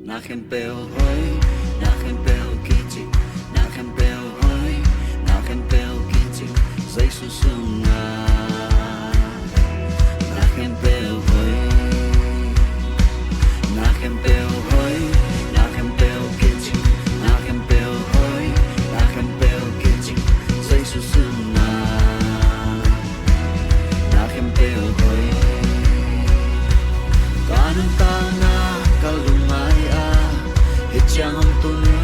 na khem beo hoi na khem beo kiti na khem beo hoi na khem beo kiti zai su su nga na khem beo hoi na khem beo hoi na khem beo kiti na khem beo hoi na khem beo kiti zai su su nga na khem beo hoi ta na kalumai a he chang om tun